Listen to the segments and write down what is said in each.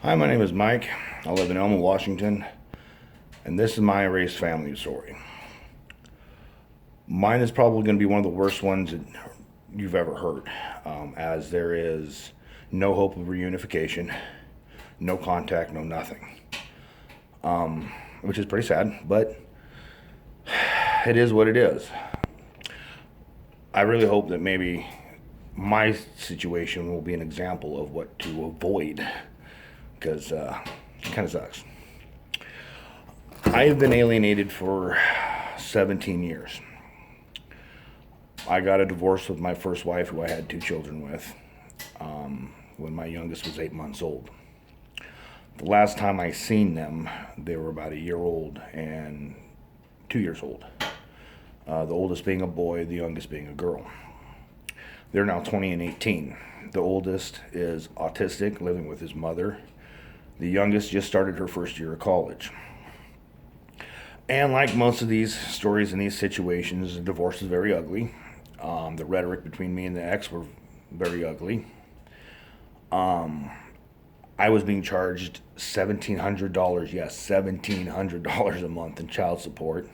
Hi, my name is Mike. I live in Elma, Washington, and this is my race family story. Mine is probably going to be one of the worst ones that you've ever heard, as there is no hope of reunification, no contact, no nothing, which is pretty sad, but it is what it is. I really hope that maybe my situation will be an example of what to avoid, because it kind of sucks. I have been alienated for 17 years. I got a divorce with my first wife, who I had two children with, when my youngest was 8 months old. The last time I seen them, they were about a year old and 2 years old. The oldest being a boy, the youngest being a girl. They're now 20 and 18. The oldest is autistic, living with his mother. The youngest just started her first year of college. And like most of these stories and these situations, the divorce is very ugly. The rhetoric between me and the ex were very ugly. I was being charged $1,700, yes, $1,700 a month in child support.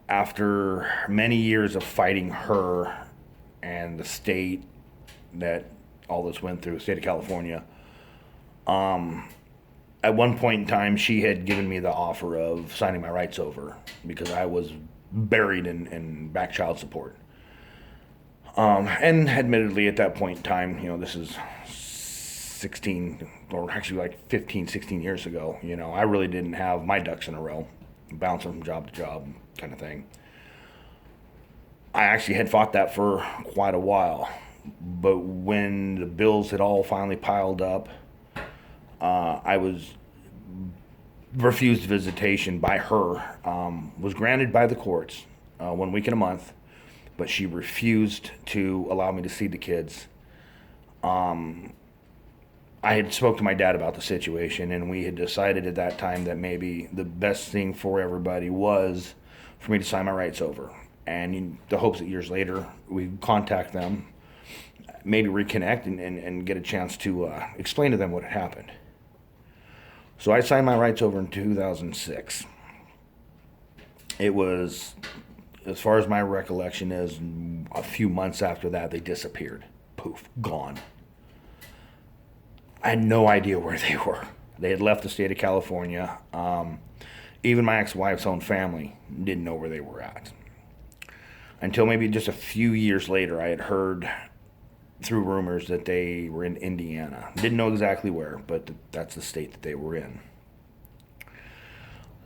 After many years of fighting her and the state that all this went through, the state of California, at one point in time, she had given me the offer of signing my rights over because I was buried in back child support. And admittedly, at that point in time, this is 16, or actually like 15, 16 years ago, I really didn't have my ducks in a row, bouncing from job to job kind of thing. I actually had fought that for quite a while. But when the bills had all finally piled up, I was refused visitation by her, was granted by the courts 1 week in a month, but she refused to allow me to see the kids. I had spoke to my dad about the situation, and we had decided at that time that maybe the best thing for everybody was for me to sign my rights over. And in the hopes that years later we'd contact them, maybe reconnect and get a chance to explain to them what had happened. So I signed my rights over in 2006. It was, as far as my recollection is, a few months after that, they disappeared. Poof, gone. I had no idea where they were. They had left the state of California. Even my ex-wife's own family didn't know where they were at. Until maybe just a few years later, I had heard through rumors that they were in Indiana. Didn't know exactly where, but that's the state that they were in.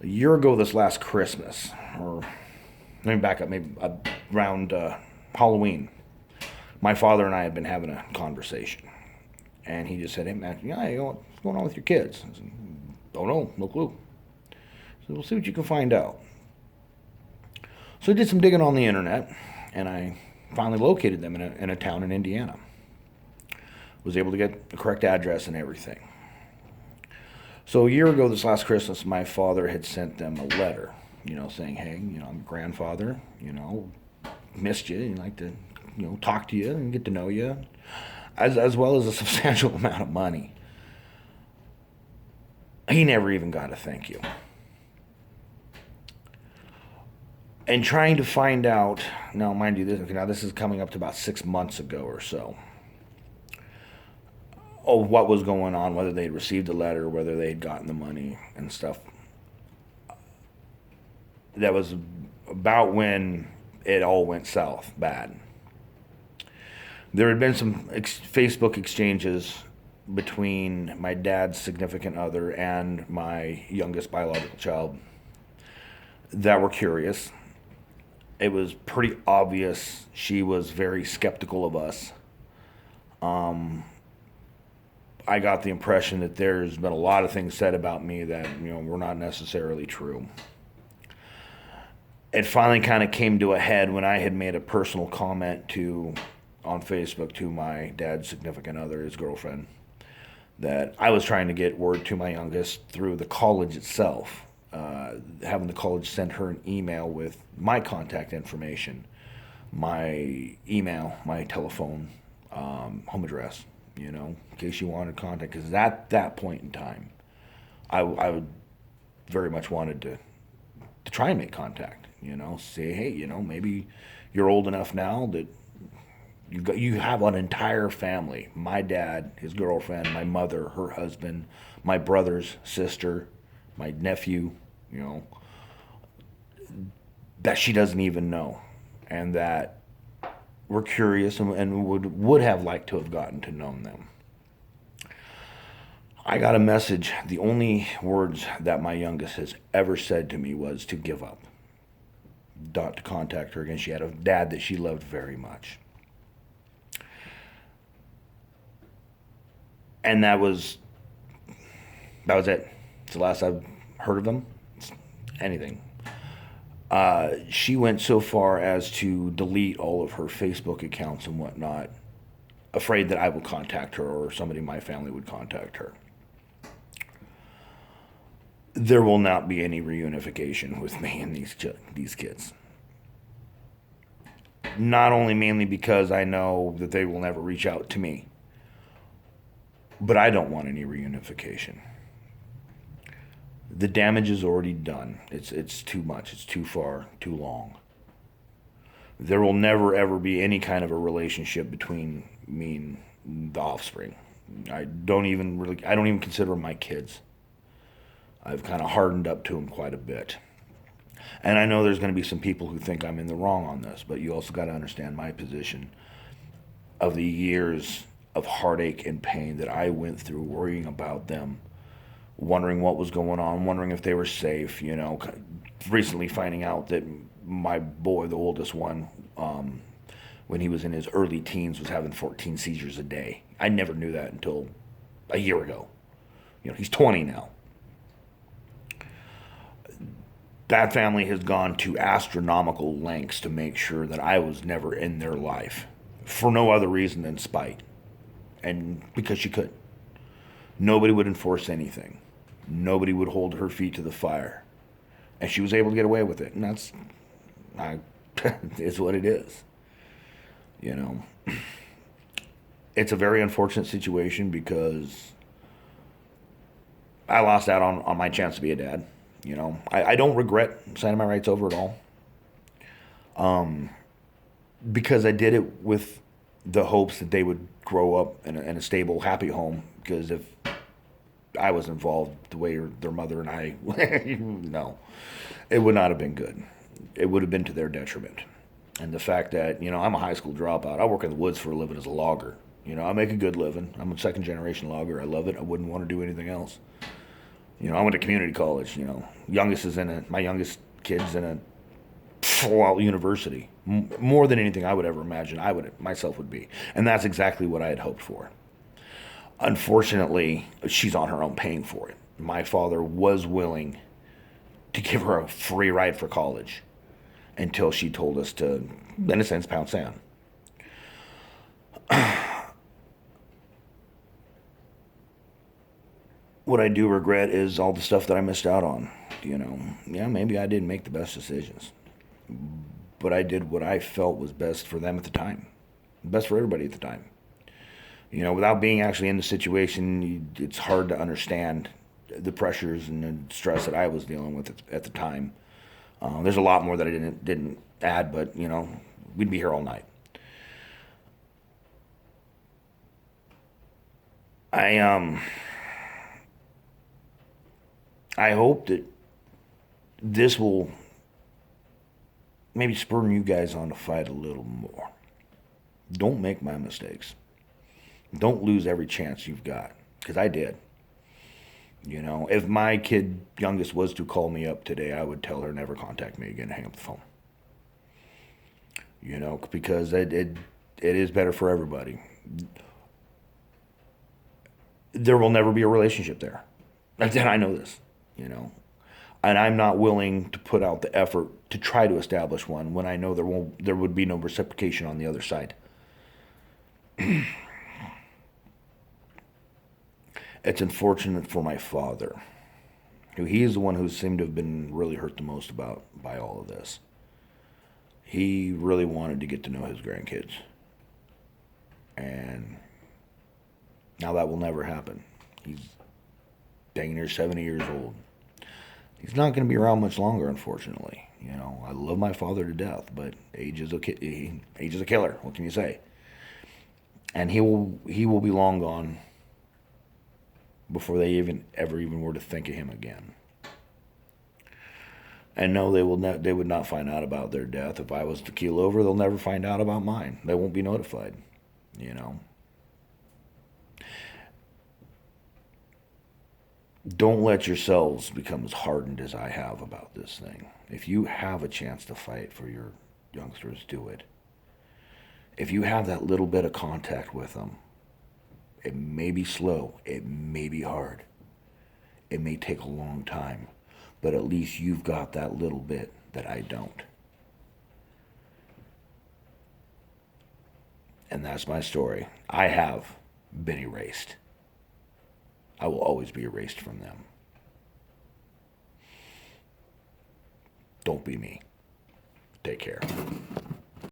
A year ago this last Christmas, or let me back up, maybe around Halloween, my father and I had been having a conversation. And he just said, "Hey, man, what's going on with your kids?" I said, "Don't know, no clue." So we'll see what you can find out. So I did some digging on the internet, and I finally located them in a town in Indiana. Was able to get the correct address and everything. So a year ago this last Christmas, my father had sent them a letter, saying, "Hey, I'm a grandfather, missed you, and like to, talk to you and get to know you, as well as a substantial amount of money." He never even got a thank you. And trying to find out, now mind you, this is coming up to about 6 months ago or so, what was going on, whether they'd received a letter, whether they'd gotten the money and stuff. That was about when it all went south bad. There had been some Facebook exchanges between my dad's significant other and my youngest biological child that were curious. It was pretty obvious she was very skeptical of us. I got the impression that there's been a lot of things said about me that, were not necessarily true. It finally kind of came to a head when I had made a personal comment on Facebook to my dad's significant other, his girlfriend, that I was trying to get word to my youngest through the college itself, having the college send her an email with my contact information, my email, my telephone, home address, in case you wanted contact. Because at that point in time, I would very much wanted to try and make contact, say, hey, maybe you're old enough now that you have an entire family. My dad, his girlfriend, my mother, her husband, my brother's sister, my nephew, you know, that she doesn't even know, and that we're curious and would have liked to have gotten to know them. I got a message. The only words that my youngest has ever said to me was to give up, not to contact her again. She had a dad that she loved very much. And that was it. It's the last I've heard of them. Anything. She went so far as to delete all of her Facebook accounts and whatnot, afraid that I would contact her or somebody in my family would contact her. There will not be any reunification with me and these kids. Not only mainly because I know that they will never reach out to me, but I don't want any reunification. The damage is already done. It's too much. It's too far, too long. There will never ever be any kind of a relationship between me and the offspring. I don't even consider them my kids. I've kind of hardened up to them quite a bit. And I know there's going to be some people who think I'm in the wrong on this, but you also got to understand my position of the years of heartache and pain that I went through worrying about them, wondering what was going on, wondering if they were safe, recently finding out that my boy, the oldest one, when he was in his early teens, was having 14 seizures a day. I never knew that until a year ago. He's 20 now. That family has gone to astronomical lengths to make sure that I was never in their life for no other reason than spite. And because she could. Nobody would enforce anything. Nobody would hold her feet to the fire. And she was able to get away with it. And that's is what it is. It's a very unfortunate situation because I lost out on my chance to be a dad. I don't regret signing my rights over at all. Because I did it with the hopes that they would grow up in a stable, happy home. Because if I was involved the way their mother and I, no, it would not have been good. It would have been to their detriment. And the fact that, I'm a high school dropout. I work in the woods for a living as a logger. I make a good living. I'm a second generation logger. I love it. I wouldn't want to do anything else. I went to community college. My youngest kid's in a full-out university. More than anything I would ever imagine myself would be. And that's exactly what I had hoped for. Unfortunately, she's on her own paying for it. My father was willing to give her a free ride for college until she told us to, in a sense, pound sand. What I do regret is all the stuff that I missed out on. Yeah, maybe I didn't make the best decisions, but I did what I felt was best for them at the time, best for everybody at the time. Without being actually in the situation, it's hard to understand the pressures and the stress that I was dealing with at the time. There's a lot more that I didn't add, but we'd be here all night. I hope that this will maybe spur you guys on to fight a little more. Don't make my mistakes. Don't lose every chance you've got, because I did. If my youngest was to call me up today, I would tell her never contact me again and hang up the phone. Because it is better for everybody. There will never be a relationship there. I know this. And I'm not willing to put out the effort to try to establish one when I know there would be no reciprocation on the other side. It's unfortunate for my father. He is the one who seemed to have been really hurt the most by all of this. He really wanted to get to know his grandkids. And Now that will never happen. He's dang near 70 years old. He's not going to be around much longer, unfortunately. You know, I love my father to death, but age is a killer. What can you say? And he will be long gone before they ever were to think of him again. And no, they would not find out about their death. If I was to keel over, they'll never find out about mine. They won't be notified. You know. Don't let yourselves become as hardened as I have about this thing. If you have a chance to fight for your youngsters, do it. If you have that little bit of contact with them, it may be slow, it may be hard, it may take a long time, but at least you've got that little bit that I don't. And that's my story. I have been erased. I will always be erased from them. Don't be me. Take care.